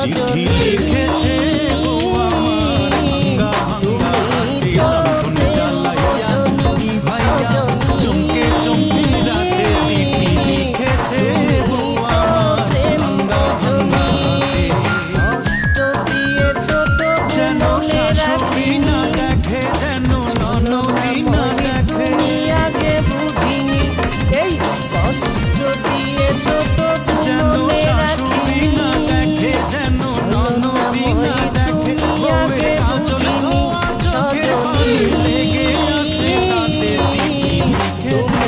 চিঠি লিখেছে বউ আমার ভাঙ্গা ভাঙ্গা হাতে লণ্ঠনে জ্বালাইয়া ভাইয়া চমকে চমকে রাতে চিঠি লিখেছে বউ আমার ভাঙ্গা ভাঙ্গা হাতে কষ্ট দিয়েছ তো যেন শাশুড়ি না দেখে যেন ননদি না দেখে তুমি আগে বুঝিনি এই কষ্ট দিয়েছ তো যেন শাশুড়ি না দেখে যেন ননদি না দেখে বউয়ের কাজল ধোয়া চোখের পানি লেগে আছে তাতে চিঠি লিখেছে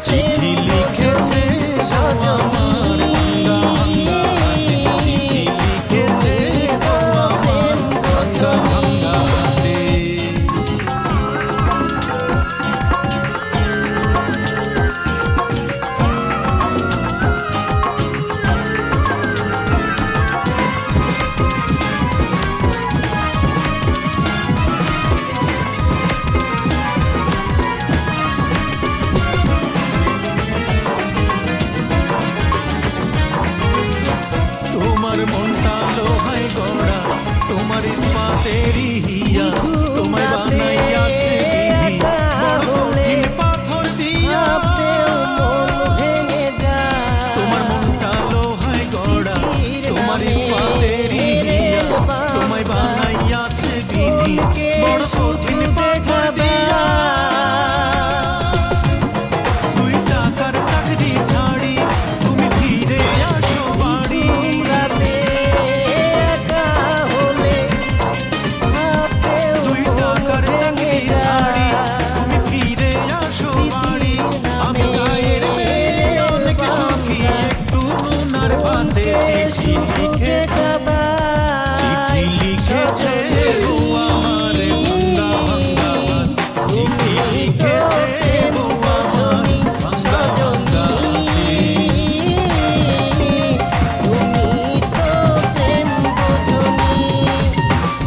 চিঠি লিখেছে বউ আমার ভাঙ্গা ভাঙ্গা হাতে চিঠি লিখেছে বউ আমার ভাঙ্গা ভাঙ্গা হাতে তোমার মনটা লোহায় গড়া তোমার ইস্পাতেরই হিয়া তোমায় বানাইয়াছে বিধি বড় কঠিন পাথর দিয়া তোমার মনটা লোহায় গড়া তোমার ইস্পাতেরই হিয়া তোমায় বানাইয়াছে বিধি বড় কঠিন পাথর দিয়া দুই টাকার চাকরি ছাড়ি তুমি ফিরে আসো বাড়ি দুই টাকার চাকরি ছাড়ি তুমি ফিরে আসো বাড়ি আমি গায়ের মেয়ে অনেক সুখী একটু নুনার ভাতে চিঠি লিখেছে চিঠি লিখেছে বউ আমার ভাঙ্গা ভাঙ্গা হাতে চিঠি লিখেছে বউ আমার ভাঙ্গা ভাঙ্গা হাতে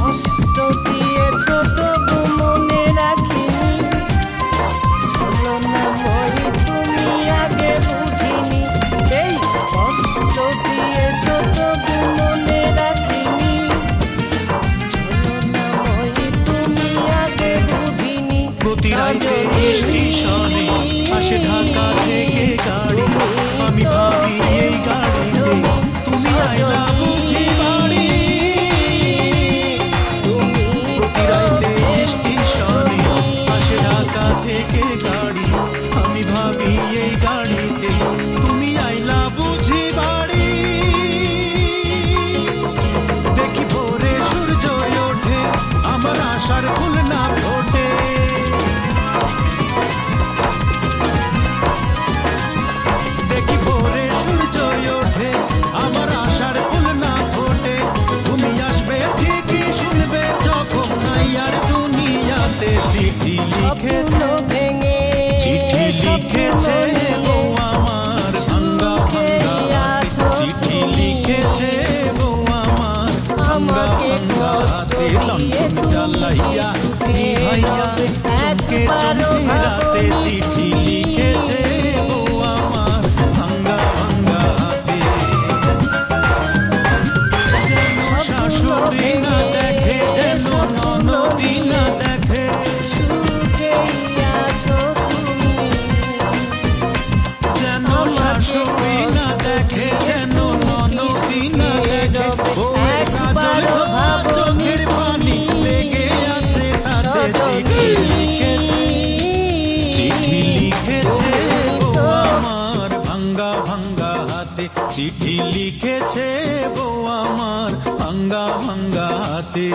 কষ্ট দিয়েছ তবু মনে রাখিনি ছলনাময়ী তুমি আগে বুঝিনি এই কষ্ট দিয়েছ তবু মনে রাখিনি ছলনাময়ী তুমি আগে বুঝিনি প্রতি রাতে স্টেশনে আসে ঢাকা থেকে গাড়ি আমি ভাবি এই গাড়িতে তুমি আইলা বুঝি বাড়ি প্রতি রাতে স্টেশনে আসে ঢাকা থেকে গাড়ি আমি ভাবি এই গাড়িতে তুমি আইলা বুঝি বাড়ি দেখি ভোরে সূর্য ওঠে আমার আশার ফুল না ফোটে দেখি ভোরে সূর্য ওঠে আমার আশার ফুল না ফোটে তুমি আসবে ঠিকই শুনবে যখন নাই আর দুনিয়াতে চিঠি লিখেছে ভেঙে চিঠি লিখেছে বউ আমার ভাঙ্গা ভাঙ্গা হাতে চিঠি লিখেছে বউ আমার ভাঙ্গা ভাঙ্গা হাতে লণ্ঠন জ্বালাইয়া ভাইয়া চমকে চমকে রাতে চিঠি লিখেছে বউ আমার ভাঙ্গা ভাঙ্গা হাতে যেন শাশুড়ি না দেখে যেন ননদি না দেখে সুখেই আছো তুমি যেন শাশুড়ি না দেখে যেন ননদি না দেখে বউয়ের কাজল ধোয়া চোখের পানি লেগে আছে তাতে চিঠি লিখেছে চিঠি লিখেছে বউ আমার ভাঙ্গা ভাঙ্গা হাতে চিঠি লিখেছে বউ আমার ভাঙ্গা ভাঙ্গা হাতে